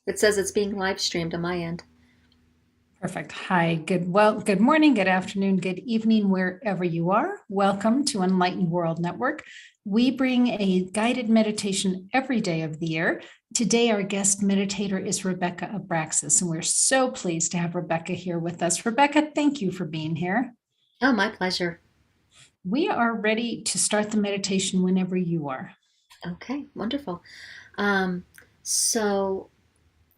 It says it's being live streamed on my end. Perfect. Hi. Good morning, good afternoon, good evening, wherever you are. Welcome to Enlightened World Network. We bring a guided meditation every day of the year. Today, our guest meditator is Rebecca Abraxas, and we're so pleased to have Rebecca here with us. Rebecca, thank you for being here. Oh, my pleasure. We are ready to start the meditation whenever you are. Okay, wonderful. Um, so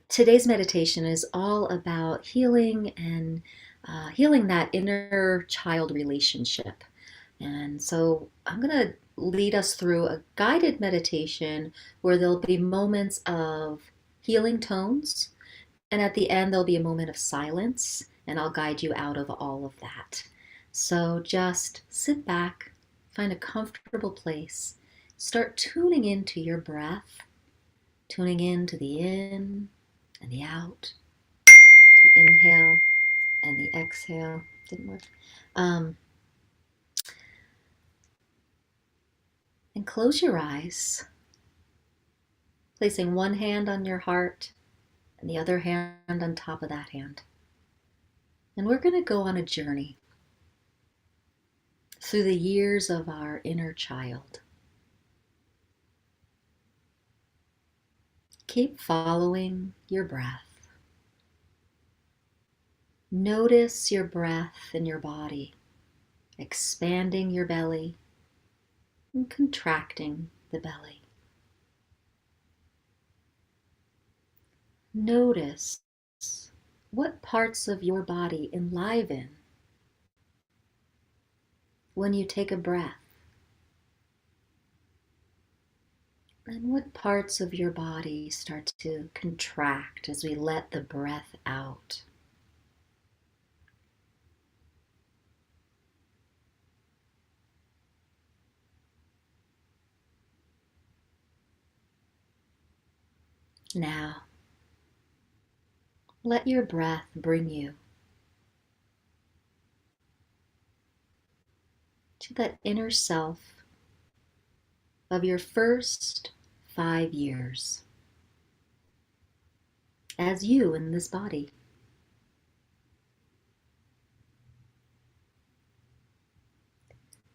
today's meditation is all about healing and healing that inner child relationship. And so I'm going to lead us through a guided meditation where there'll be moments of healing tones. And at the end, there'll be a moment of silence, and I'll guide you out of all of that. So just sit back, find a comfortable place, start tuning into your breath, tuning into the in and the out, the inhale and the exhale. Didn't work. Um, and close your eyes, placing one hand on your heart and the other hand on top of that hand. And we're going to go on a journey through the years of our inner child. Keep following your breath. Notice your breath in your body, expanding your belly and contracting the belly. Notice what parts of your body enliven when you take a breath, and what parts of your body start to contract as we let the breath out. Now, let your breath bring you to that inner self of your first 5 years as you in this body.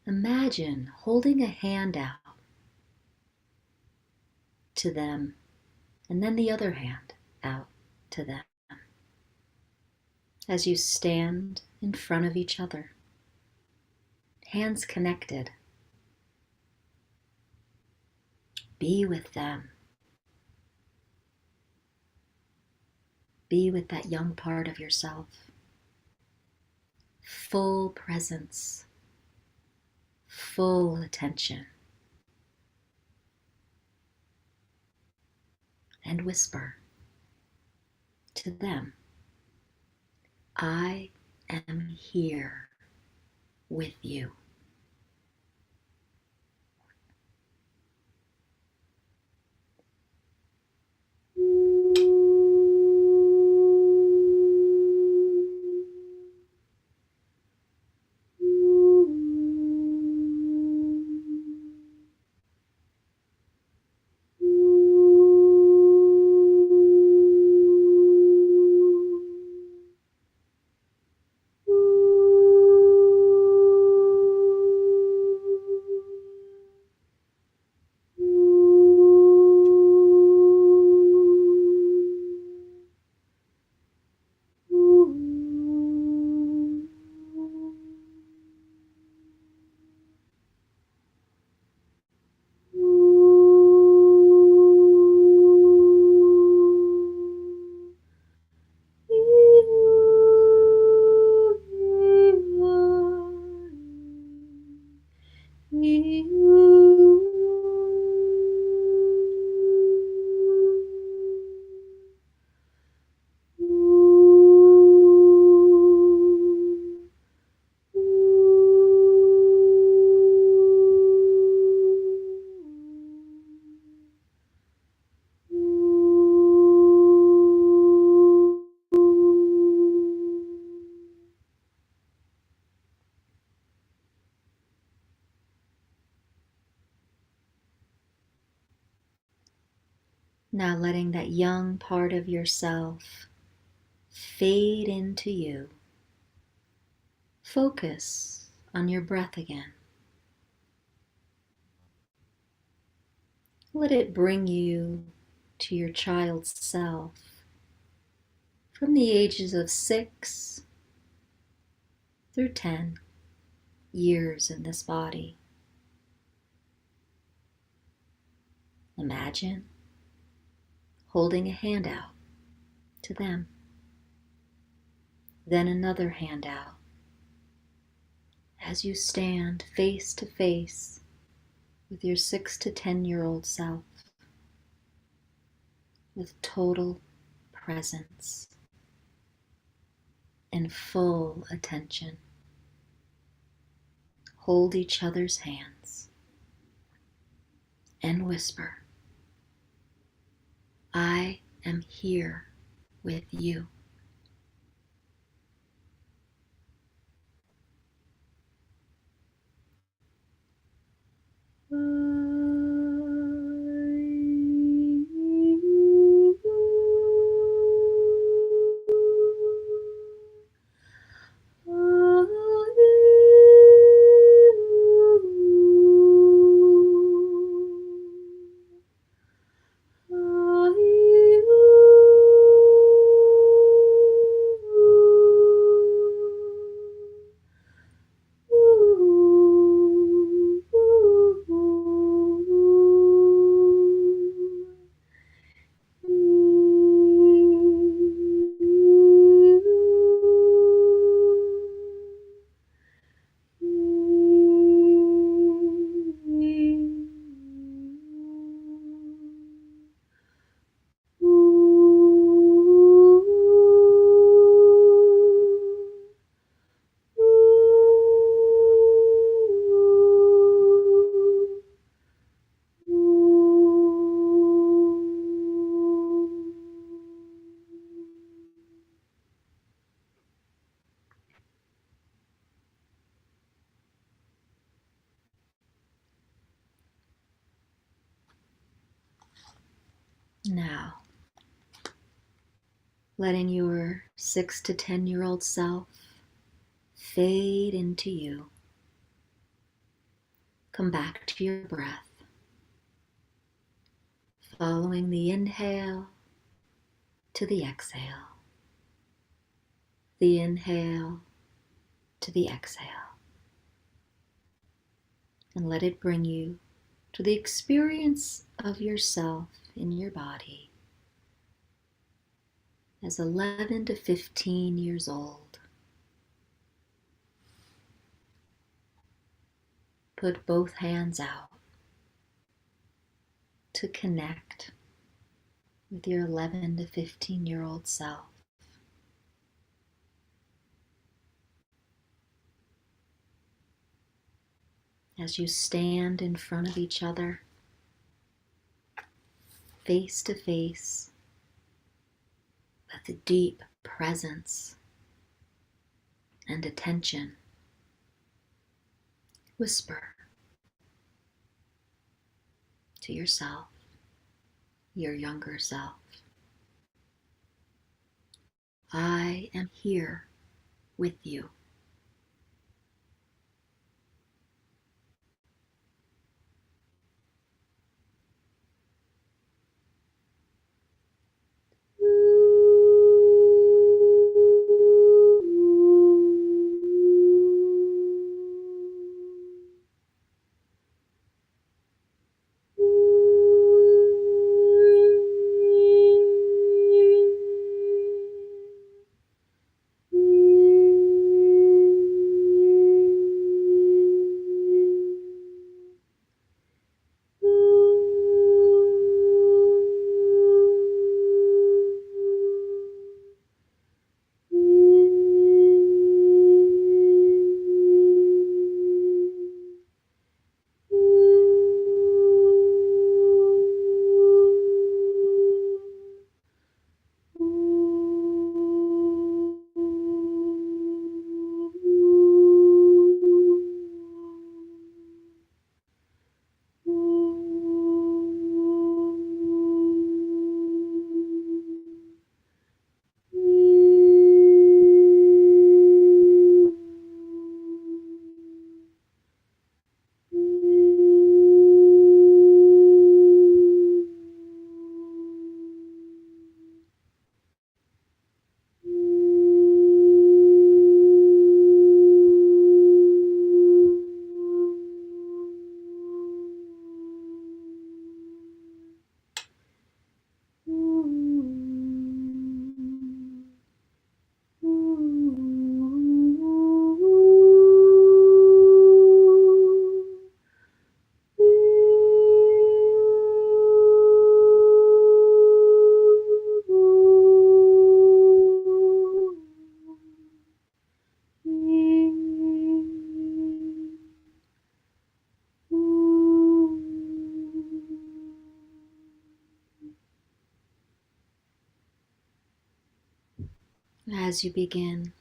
Imagine holding a hand out to them and then the other hand out to them as you stand in front of each other, hands connected. Be with them. Be with that young part of yourself. Full presence, full attention. And whisper to them, I am here with you. letting that young part of yourself fade into you. Focus on your breath again. Let it bring you to your child's self from the ages of 6 through 10 years in this body. Imagine holding a hand out to them, then another hand out as you stand face to face with your 6 to 10-year-old self with total presence and full attention. Hold each other's hands and whisper, I am here with you. Now, letting your 6 to 10-year-old self fade into you. Come back to your breath, following the inhale to the exhale, the inhale to the exhale, and let it bring you to the experience of yourself in your body as 11 to 15 years old. Put both hands out to connect with your 11 to 15-year-old self. As you stand in front of each other, face to face, with a deep presence and attention, whisper to yourself, your younger self, I am here with you. As you begin,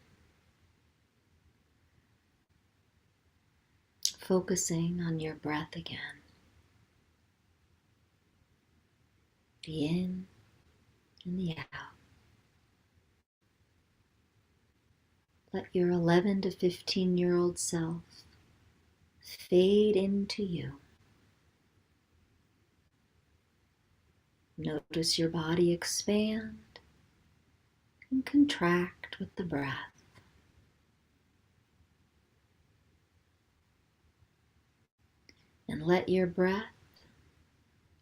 focusing on your breath again, the in and the out. Let your 11 to 15-year-old self fade into you. Notice your body expand and contract with the breath. And let your breath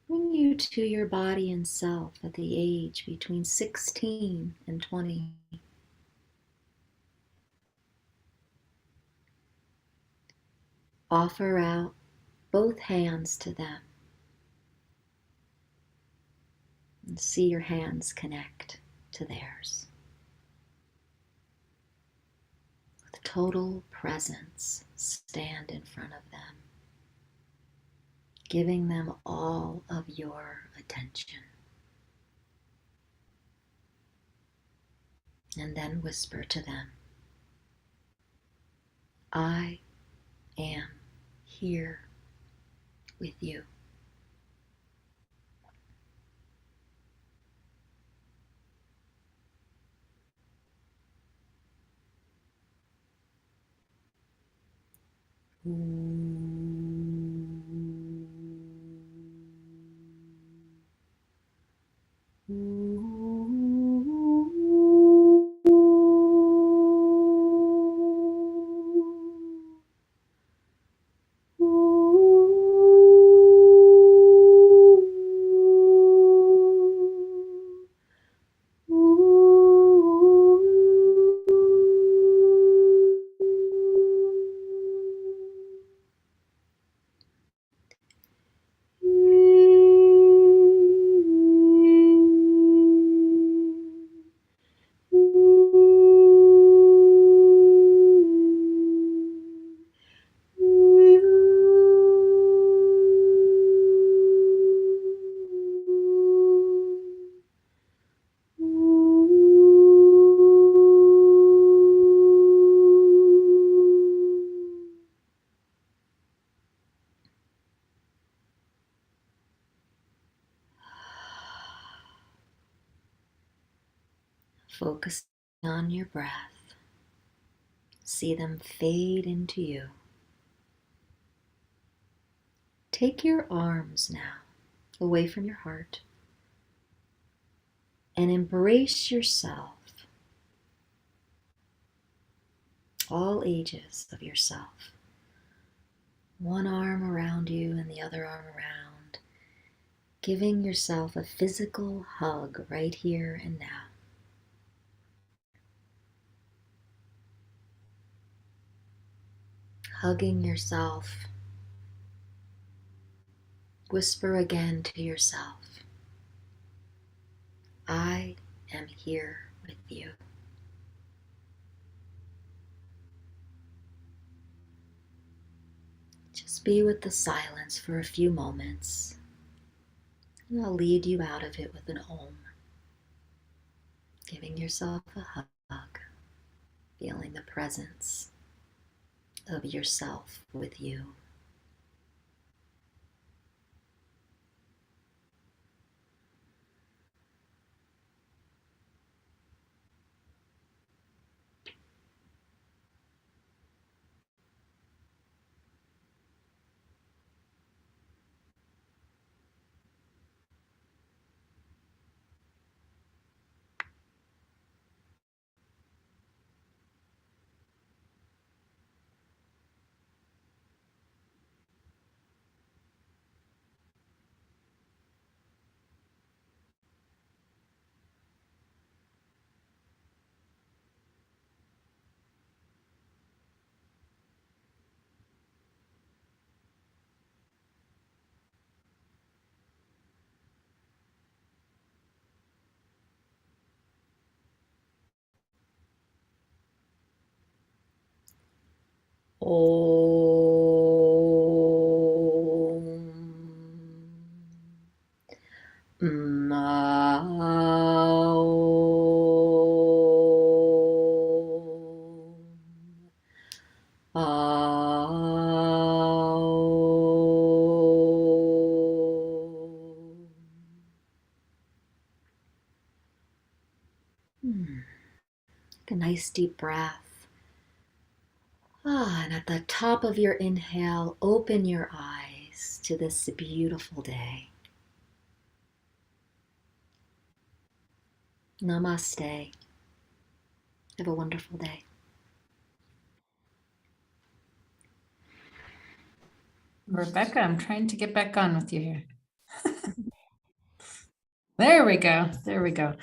bring you to your body and self at the age between 16 and 20. Offer out both hands to them and see your hands connect to theirs. With total presence, stand in front of them, giving them all of your attention. And then whisper to them, I am here with you. Focus on your breath. See them fade into you. Take your arms now away from your heart and embrace yourself, all ages of yourself. One arm around you and the other arm around, giving yourself a physical hug right here and now. Hugging yourself. Whisper again to yourself, I am here with you. Just be with the silence for a few moments, and I'll lead you out of it with an Om, giving yourself a hug, feeling the presence of yourself with you. Om. Hmm. Take a nice deep breath. Ah, and at the top of your inhale, open your eyes to this beautiful day. Namaste. Have a wonderful day. Rebecca, I'm trying to get back on with you here. There we go. There we go.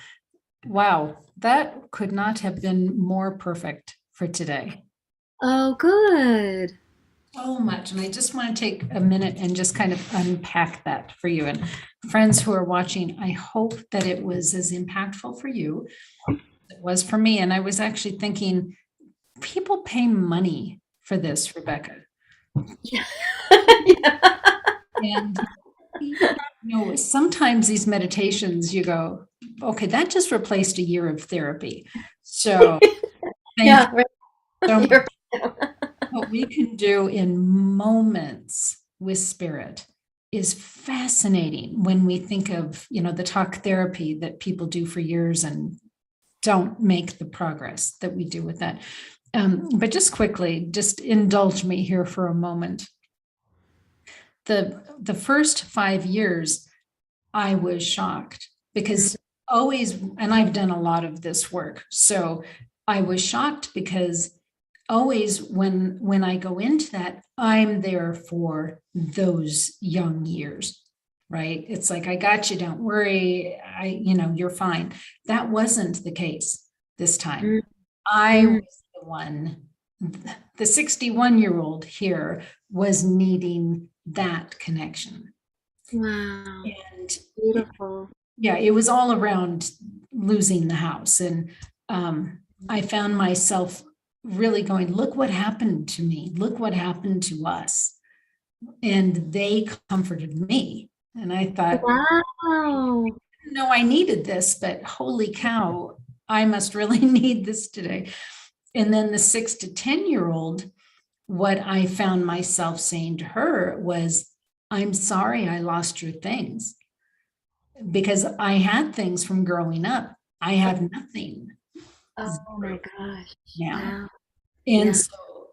Wow, that could not have been more perfect for today. Oh, good. So much. And I just want to take a minute and just kind of unpack that for you. And friends who are watching, I hope that it was as impactful for you as it was for me. And I was actually thinking, people pay money for this, Rebecca. Yeah. Yeah. And sometimes these meditations, you go, okay, that just replaced a year of therapy. So thank you Yeah, right. so much. You're- What we can do in moments with spirit is fascinating when we think of, the talk therapy that people do for years and don't make the progress that we do with that. But just quickly, just indulge me here for a moment. The first 5 years, I was shocked because always, and I've done a lot of this work, so I was shocked because always when I go into that, I'm there for those young years, right? It's like, I got you, don't worry, you're fine. That wasn't the case this time. I Mm. was the one, the 61-year-old here was needing that connection. Wow. And Beautiful. yeah, it was all around losing the house. And I found myself really going, look what happened to me. Look what happened to us. And they comforted me. And I thought, Wow. no, I needed this, but holy cow, I must really need this today. And then the 6 to 10-year-old, what I found myself saying to her was, I'm sorry I lost your things, because I had things from growing up. I have nothing Oh my gosh. now. Wow. And Yeah. so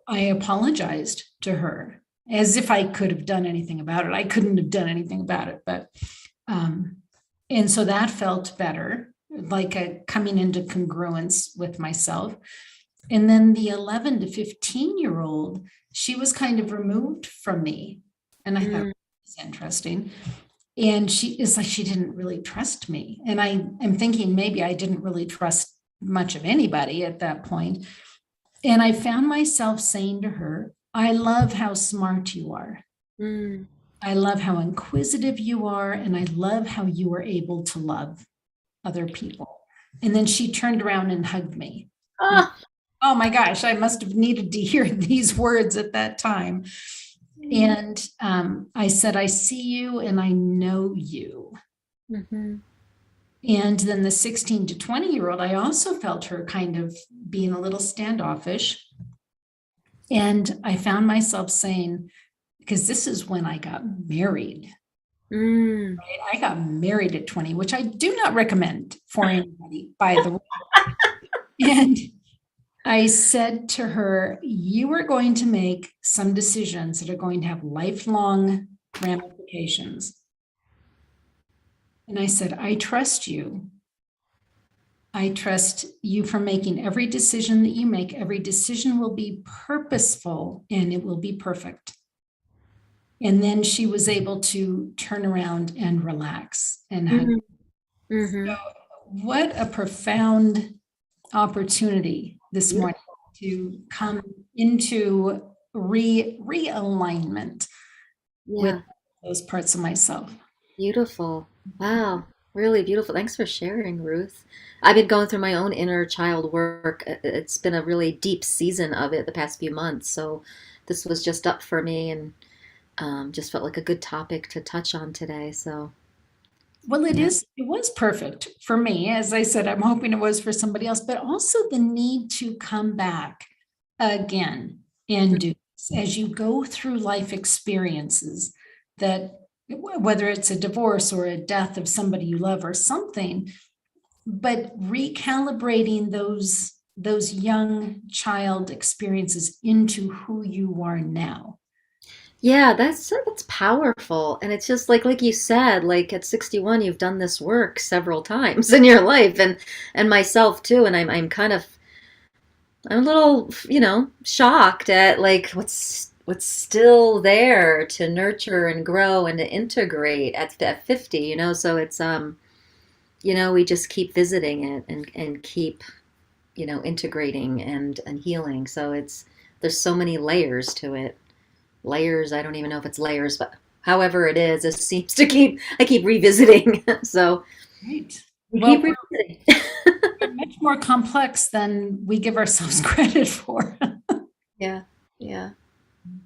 I apologized to her as if I could have done anything about it. I couldn't have done anything about it, but um, and so that felt better, like a coming into congruence with myself. And then the 11 to 15-year-old, she was kind of removed from me. And I thought, Mm. it's interesting. And she is like, she didn't really trust me. And I am thinking maybe I didn't really trust much of anybody at that point. And I found myself saying to her, I love how smart you are. Mm. I love how inquisitive you are. And I love how you are able to love other people. And then she turned around and hugged me. And Oh. oh my gosh, I must have needed to hear these words at that time. And I said, I see you and I know you. Mm-hmm. And then the 16 to 20-year-old, I also felt her kind of being a little standoffish. And I found myself saying, because this is when I got married. Mm. Right? I got married at 20, which I do not recommend for anybody, by the way. And I said to her, you are going to make some decisions that are going to have lifelong ramifications. And I said, I trust you. I trust you for making every decision that you make. Every decision will be purposeful and it will be perfect. And then she was able to turn around and relax and hug. Mm-hmm. Mm-hmm. So what a profound opportunity this morning to come into realignment with Yeah. those parts of myself. Beautiful. Wow. Really beautiful. Thanks for sharing, Ruth. I've been going through my own inner child work. It's been a really deep season of it the past few months. So this was just up for me and just felt like a good topic to touch on today. So, Well, yeah. it was perfect for me. As I said, I'm hoping it was for somebody else, but also the need to come back again and do this as you go through life experiences, that whether it's a divorce or a death of somebody you love or something, but recalibrating those young child experiences into who you are now. Yeah, that's powerful. And it's just like you said, like at 61 you've done this work several times in your life, and myself too, and I'm a little, shocked at like what's still there to nurture and grow and to integrate at 50, so it's we just keep visiting it and keep, integrating and healing. So there's so many layers to it. Layers, I don't even know if it's layers, but however it is, it seems to I keep revisiting. So Right. we Well, keep revisiting. we're much more complex than we give ourselves credit for. Yeah. Yeah.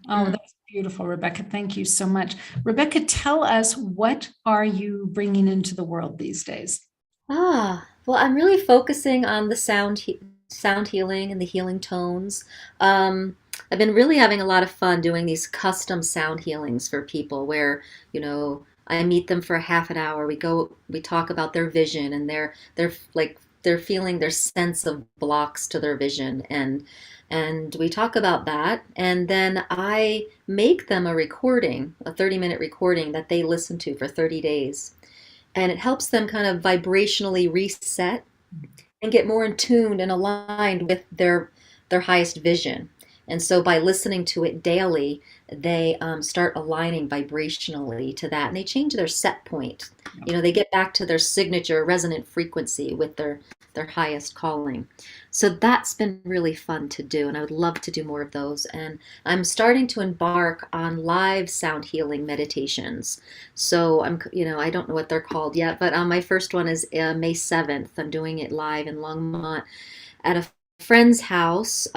Oh, Mm. that's beautiful, Rebecca. Thank you so much. Rebecca, tell us, what are you bringing into the world these days? Well, I'm really focusing on the sound healing and the healing tones. I've been really having a lot of fun doing these custom sound healings for people where, I meet them for a half an hour. We talk about their vision and they're feeling their sense of blocks to their vision, and we talk about that, and then I make them a recording, a 30-minute recording that they listen to for 30 days, and it helps them kind of vibrationally reset and get more in tune and aligned with their highest vision. And so by listening to it daily, they start aligning vibrationally to that, and they change their set point. They get back to their signature resonant frequency with their highest calling. So that's been really fun to do, and I would love to do more of those. And I'm starting to embark on live sound healing meditations. So I don't know what they're called yet, but my first one is May 7th. I'm doing it live in Longmont at a friend's house.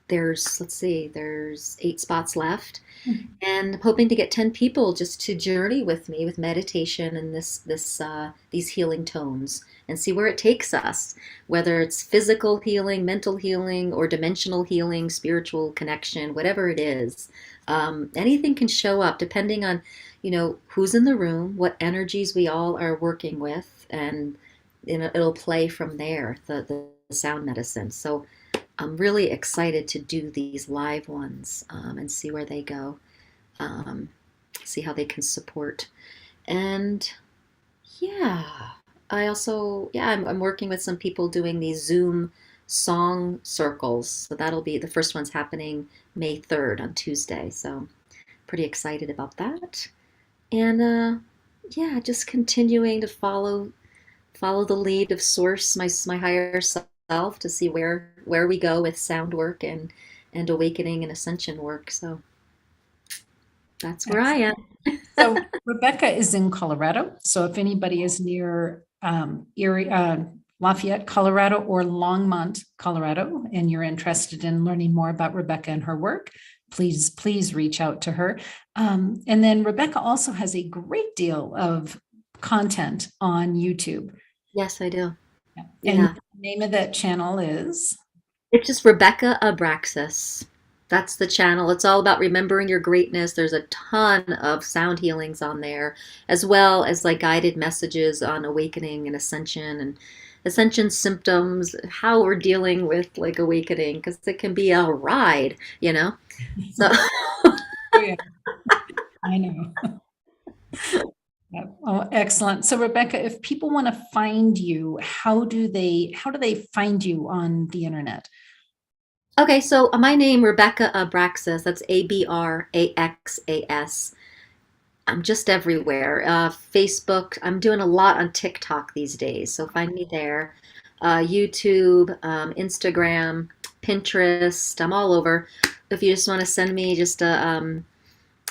Let's see, there's 8 spots left, and I'm hoping to get 10 people just to journey with me with meditation and these healing tones, and see where it takes us, whether it's physical healing, mental healing, or dimensional healing, spiritual connection, whatever it is. Anything can show up depending on, who's in the room, what energies we all are working with, and it'll play from there, the sound medicine. So I'm really excited to do these live ones, and see where they go, um, see how they can support. And yeah, I'm working with some people doing these Zoom song circles. So that'll be the first one's happening May 3rd on Tuesday. So pretty excited about that. And yeah, just continuing to follow the lead of source, my higher self, to see where we go with sound work and awakening and ascension work. So that's where I am. So Rebecca is in Colorado. So if anybody is near Erie, Lafayette, Colorado, or Longmont, Colorado, and you're interested in learning more about Rebecca and her work, please reach out to her. And then Rebecca also has a great deal of content on YouTube. Yes, I do. And Yeah. the name of that channel is? It's just Rebecca Abraxas. That's the channel. It's all about remembering your greatness. There's a ton of sound healings on there, as well as like guided messages on awakening and ascension symptoms, how we're dealing with like awakening, because it can be a ride. So Oh, yeah, I know. Yeah. Oh, excellent. So Rebecca, if people want to find you, how do they find you on the internet? okay, so my name Rebecca Abraxas. That's Abraxas. I'm just everywhere. Facebook. I'm doing a lot on TikTok these days, so find me there. YouTube, Instagram, Pinterest. I'm all over. If you just want to send me just a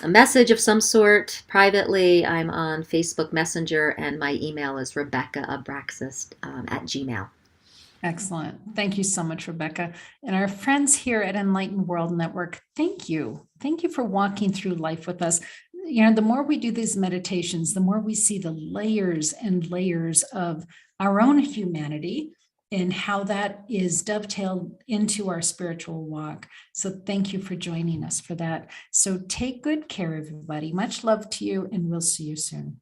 message of some sort privately, I'm on Facebook Messenger, and my email is RebeccaAbraxas at Gmail. Excellent. Thank you so much, Rebecca. And our friends here at Enlightened World Network, thank you. Thank you for walking through life with us. The more we do these meditations, the more we see the layers and layers of our own humanity and how that is dovetailed into our spiritual walk. So thank you for joining us for that. So take good care, everybody. Much love to you, and we'll see you soon.